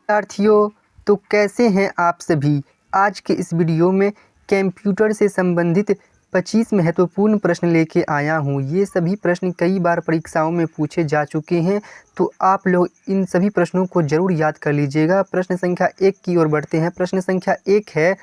विद्यार्थियों, तो कैसे हैं आप सभी। आज के इस वीडियो में कंप्यूटर से संबंधित 25 महत्वपूर्ण प्रश्न लेके आया हूँ। ये सभी प्रश्न कई बार परीक्षाओं में पूछे जा चुके हैं, तो आप लोग इन सभी प्रश्नों को ज़रूर याद कर लीजिएगा। प्रश्न संख्या 1 की ओर बढ़ते हैं। प्रश्न संख्या 1 है,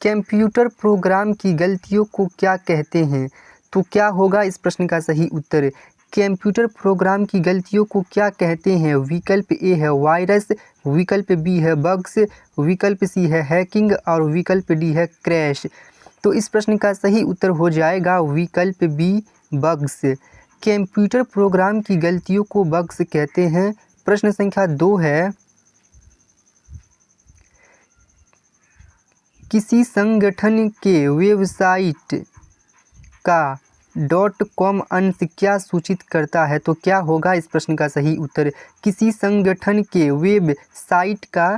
कंप्यूटर प्रोग्राम की गलतियों को क्या कहते हैं। तो क्या होगा इस प्रश्न का सही उत्तर। कंप्यूटर प्रोग्राम की गलतियों को क्या कहते हैं। विकल्प ए है वायरस, विकल्प बी है बग्स, विकल्प सी है हैकिंग और विकल्प डी है क्रैश। तो इस प्रश्न का सही उत्तर हो जाएगा विकल्प बी, बग्स। कंप्यूटर प्रोग्राम की गलतियों को बग्स कहते हैं। प्रश्न संख्या 2 है, किसी संगठन के वेबसाइट का .com अंश क्या सूचित करता है। तो क्या होगा इस प्रश्न का सही उत्तर। किसी संगठन के वेब साइट का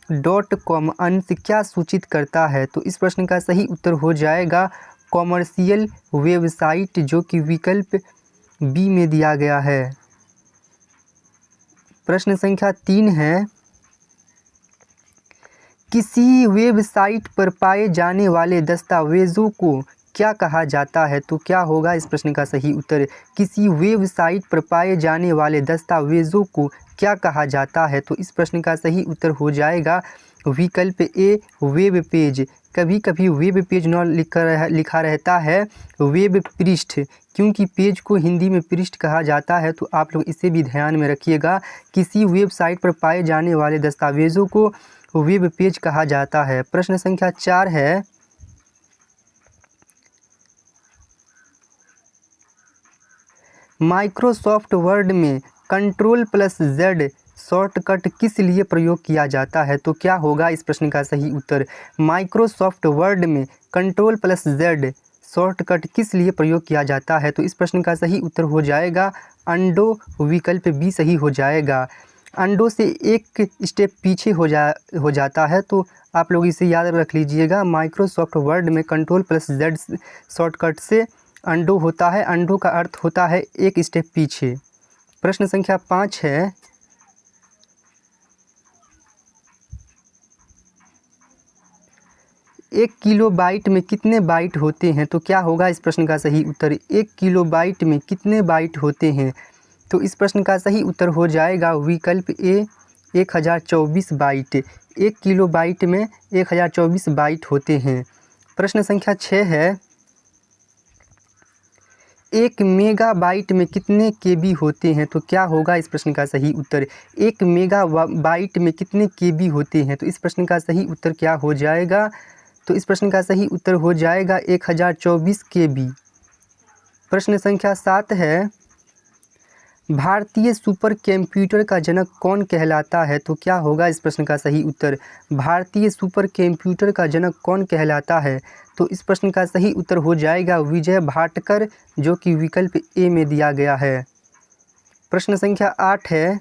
.com अंश क्या सूचित करता है। तो इस प्रश्न का सही उत्तर हो जाएगा कॉमर्शियल वेबसाइट, जो कि विकल्प बी में दिया गया है। प्रश्न संख्या 3 है, किसी वेबसाइट पर पाए जाने वाले दस्तावेज़ों को क्या कहा जाता है। तो क्या होगा इस प्रश्न का सही उत्तर। किसी वेबसाइट पर पाए जाने वाले दस्तावेज़ों को क्या कहा जाता है। तो इस प्रश्न का सही उत्तर हो जाएगा विकल्प ए, वेब पेज। कभी कभी वेब पेज न लिखा रहता है वेब पृष्ठ, क्योंकि पेज को हिंदी में पृष्ठ कहा जाता है। तो आप लोग इसे भी ध्यान में रखिएगा। किसी वेबसाइट पर पाए जाने वाले दस्तावेज़ों को वेब पेज कहा जाता है। प्रश्न संख्या 4 है, माइक्रोसॉफ्ट वर्ड में Ctrl+Z शॉर्टकट किस लिए प्रयोग किया जाता है। तो क्या होगा इस प्रश्न का सही उत्तर। माइक्रोसॉफ्ट वर्ड में Ctrl+Z शॉर्टकट किस लिए प्रयोग किया जाता है। तो इस प्रश्न का सही उत्तर हो जाएगा अंडो, विकल्प बी सही हो जाएगा। अंडो से एक स्टेप पीछे हो जाता है, तो आप लोग इसे याद रख लीजिएगा। माइक्रोसॉफ्ट वर्ड में Ctrl+Z शॉर्टकट से अंडो होता है। अंडो का अर्थ होता है एक स्टेप पीछे। प्रश्न संख्या 5 है, 1 किलोबाइट में कितने बाइट होते हैं। तो क्या होगा इस प्रश्न का सही उत्तर। 1 किलोबाइट में कितने बाइट होते हैं। तो इस प्रश्न का सही उत्तर हो जाएगा विकल्प ए, 1024 बाइट। 1 किलोबाइट में 1024 बाइट होते हैं। प्रश्न संख्या 6 है, 1 मेगाबाइट में कितने केबी होते हैं। तो क्या होगा इस प्रश्न का सही उत्तर। 1 मेगाबाइट में कितने केबी होते हैं। तो इस प्रश्न का सही उत्तर क्या हो जाएगा। तो इस प्रश्न का सही उत्तर हो जाएगा 1024 केबी। प्रश्न संख्या 7 है, भारतीय सुपर कंप्यूटर का जनक कौन कहलाता है। तो क्या होगा इस प्रश्न का सही उत्तर। भारतीय सुपर कंप्यूटर का जनक कौन कहलाता है। तो इस प्रश्न का सही उत्तर हो जाएगा विजय भाटकर, जो कि विकल्प ए में दिया गया है। प्रश्न संख्या 8 है,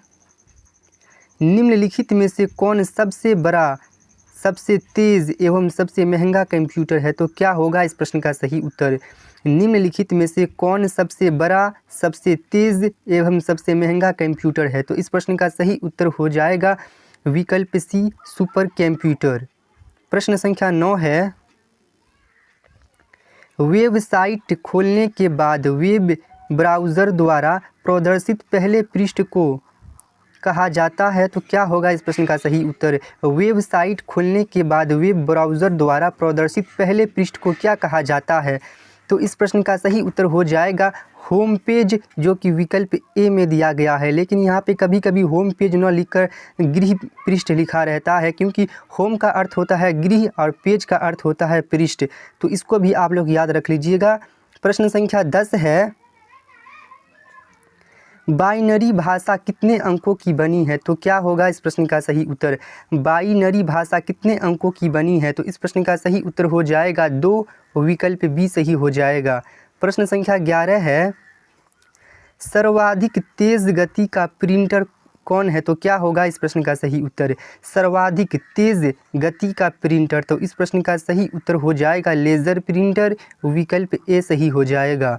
निम्नलिखित में से कौन सबसे बड़ा, सबसे तेज़ एवं सबसे महंगा कंप्यूटर है। तो क्या होगा इस प्रश्न का सही उत्तर। निम्नलिखित में से कौन सबसे बड़ा, सबसे तेज़ एवं सबसे महंगा कंप्यूटर है। तो इस प्रश्न का सही उत्तर हो जाएगा विकल्प सी, सुपर कंप्यूटर। प्रश्न संख्या 9 है, वेबसाइट खोलने के बाद वेब ब्राउज़र द्वारा प्रदर्शित पहले पृष्ठ को कहा जाता है। तो क्या होगा इस प्रश्न का सही उत्तर। वेबसाइट खोलने के बाद वेब ब्राउज़र द्वारा प्रदर्शित पहले पृष्ठ को क्या कहा जाता है। तो इस प्रश्न का सही उत्तर हो जाएगा होम पेज, जो कि विकल्प ए में दिया गया है। लेकिन यहाँ पे कभी कभी होम पेज न लिखकर गृह पृष्ठ लिखा रहता है, क्योंकि होम का अर्थ होता है गृह और पेज का अर्थ होता है पृष्ठ। तो इसको भी आप लोग याद रख लीजिएगा। प्रश्न संख्या 10 है, बाइनरी भाषा कितने अंकों की बनी है। तो क्या होगा इस प्रश्न का सही उत्तर। बाइनरी भाषा कितने अंकों की बनी है। तो इस प्रश्न का सही उत्तर हो जाएगा 2, विकल्प बी सही हो जाएगा। प्रश्न संख्या 11 है, सर्वाधिक तेज़ गति का प्रिंटर कौन है। तो क्या होगा इस प्रश्न का सही उत्तर। सर्वाधिक तेज़ गति का प्रिंटर। तो इस प्रश्न का सही उत्तर हो जाएगा लेज़र प्रिंटर, विकल्प ए सही हो जाएगा।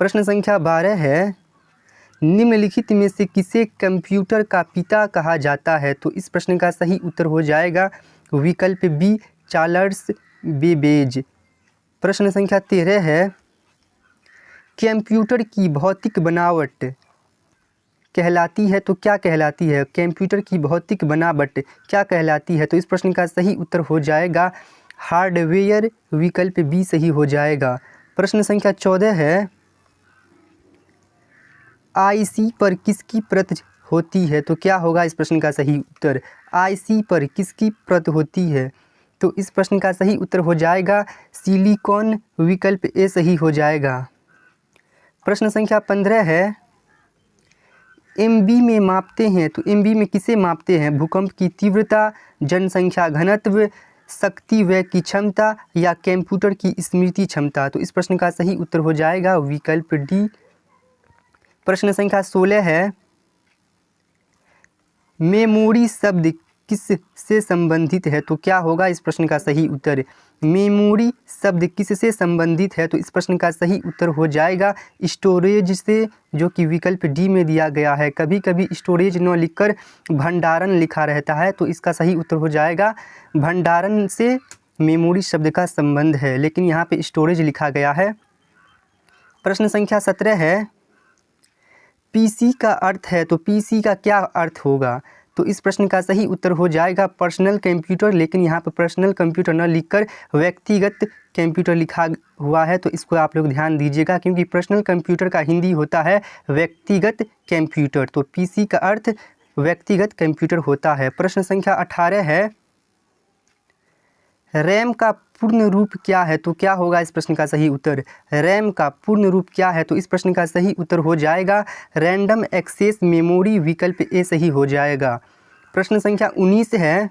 प्रश्न संख्या 12 है, निम्नलिखित में से किसे कंप्यूटर का पिता कहा जाता है? तो इस प्रश्न का सही उत्तर हो जाएगा विकल्प बी, चार्ल्स बेबेज। प्रश्न संख्या 13 है, कंप्यूटर की भौतिक बनावट कहलाती है तो क्या कहलाती है? कंप्यूटर की भौतिक बनावट क्या कहलाती है? तो इस प्रश्न का सही उत्तर हो जाएगा हार्डवेयर, विकल्प बी सही हो जाएगा। प्रश्न संख्या 14 है, आईसी पर किसकी परत होती है? तो क्या होगा इस प्रश्न का सही उत्तर? आईसी पर किसकी परत होती है? तो इस प्रश्न का सही उत्तर हो जाएगा सिलिकॉन, विकल्प ए सही हो जाएगा। प्रश्न संख्या 15 है, एमबी में मापते हैं तो एमबी में किसे मापते हैं? भूकंप की तीव्रता, जनसंख्या घनत्व, शक्ति व्यय की क्षमता या कंप्यूटर की स्मृति क्षमता? तो इस प्रश्न का सही उत्तर हो जाएगा विकल्प डी। प्रश्न संख्या 16 है, मेमोरी शब्द किस से संबंधित है? तो क्या होगा इस प्रश्न का सही उत्तर? मेमोरी शब्द किससे संबंधित है? तो इस प्रश्न का सही उत्तर हो जाएगा स्टोरेज से, जो कि विकल्प डी में दिया गया है। कभी कभी स्टोरेज न लिखकर भंडारण लिखा रहता है, तो इसका सही उत्तर हो जाएगा भंडारण से मेमोरी शब्द का संबंध है, लेकिन यहाँ पे स्टोरेज लिखा गया है। प्रश्न संख्या 17 है, पीसी का अर्थ है तो पीसी का क्या अर्थ होगा? तो इस प्रश्न का सही उत्तर हो जाएगा पर्सनल कंप्यूटर, लेकिन यहाँ पर पर्सनल कंप्यूटर न लिखकर व्यक्तिगत कंप्यूटर लिखा हुआ है, तो इसको आप लोग ध्यान दीजिएगा, क्योंकि पर्सनल कंप्यूटर का हिंदी होता है व्यक्तिगत कंप्यूटर, तो पीसी का अर्थ व्यक्तिगत कंप्यूटर होता है। प्रश्न संख्या 18 है, रैम का पूर्ण रूप क्या है? तो क्या होगा इस प्रश्न का सही उत्तर? रैम का पूर्ण रूप क्या है? तो इस प्रश्न का सही उत्तर हो जाएगा रैंडम एक्सेस मेमोरी, विकल्प ए सही हो जाएगा। प्रश्न संख्या 19 है,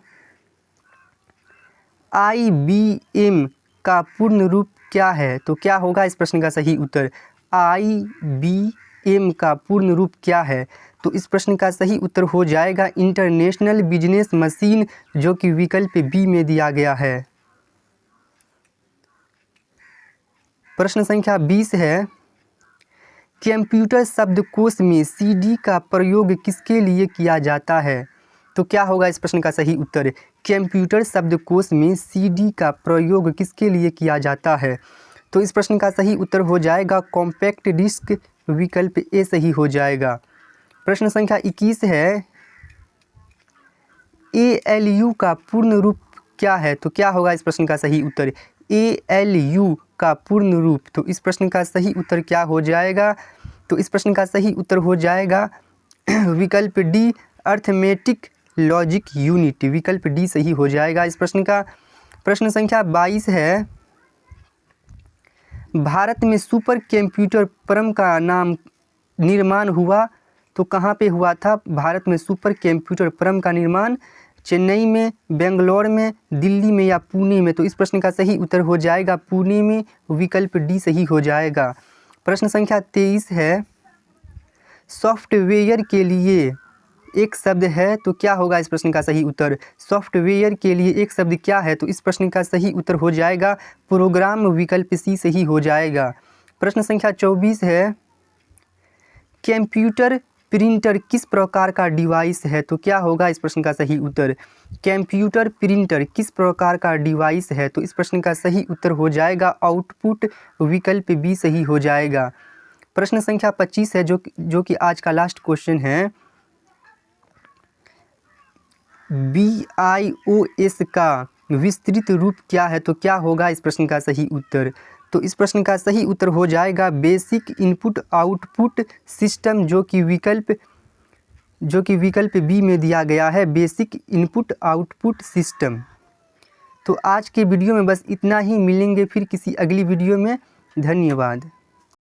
IBM का पूर्ण रूप क्या है? तो क्या होगा इस प्रश्न का सही उत्तर? IBM का पूर्ण रूप क्या है? तो इस प्रश्न का सही उत्तर हो जाएगा इंटरनेशनल बिजनेस मशीन, जो कि विकल्प बी में दिया गया है। प्रश्न संख्या 20 है, कंप्यूटर शब्दकोश में सीडी का प्रयोग किसके लिए किया जाता है? तो क्या होगा इस प्रश्न का सही उत्तर? कंप्यूटर शब्दकोश में सीडी का प्रयोग किसके लिए किया जाता है? तो इस प्रश्न का सही उत्तर हो जाएगा कॉम्पैक्ट डिस्क, विकल्प ए सही हो जाएगा। प्रश्न संख्या 21 है, ALU का पूर्ण रूप क्या है? तो क्या होगा इस प्रश्न का सही उत्तर? ALU का पूर्ण रूप, तो इस प्रश्न का सही उत्तर क्या हो जाएगा? तो इस प्रश्न का सही उत्तर हो जाएगा विकल्प डी, अर्थमेटिक लॉजिक यूनिट, विकल्प डी सही हो जाएगा इस प्रश्न का। प्रश्न संख्या 22 है, भारत में सुपर कंप्यूटर परम का नाम निर्माण हुआ तो कहाँ पे हुआ था? भारत में सुपर कंप्यूटर परम का निर्माण चेन्नई में, बेंगलोर में, दिल्ली में या पुणे में? तो इस प्रश्न का सही उत्तर हो जाएगा पुणे में, विकल्प डी सही हो जाएगा। प्रश्न संख्या 23 है, सॉफ्टवेयर के लिए एक शब्द है तो क्या होगा इस प्रश्न का सही उत्तर? सॉफ्टवेयर के लिए एक शब्द क्या है? तो इस प्रश्न का सही उत्तर हो जाएगा प्रोग्राम, विकल्प सी सही हो जाएगा। प्रश्न संख्या 24 है, कंप्यूटर प्रिंटर किस प्रकार का डिवाइस है? तो क्या होगा इस प्रश्न का सही उत्तर? कंप्यूटर प्रिंटर किस प्रकार का डिवाइस है? तो इस प्रश्न का सही उत्तर हो जाएगा आउटपुट, विकल्प बी सही हो जाएगा। प्रश्न संख्या 25 है, जो कि आज का लास्ट क्वेश्चन है, BIOS का विस्तृत रूप क्या है? तो क्या होगा इस प्रश्न का सही उत्तर? तो इस प्रश्न का सही उत्तर हो जाएगा बेसिक इनपुट आउटपुट सिस्टम, जो कि विकल्प बी में दिया गया है, बेसिक इनपुट आउटपुट सिस्टम। तो आज के वीडियो में बस इतना ही, मिलेंगे फिर किसी अगली वीडियो में। धन्यवाद।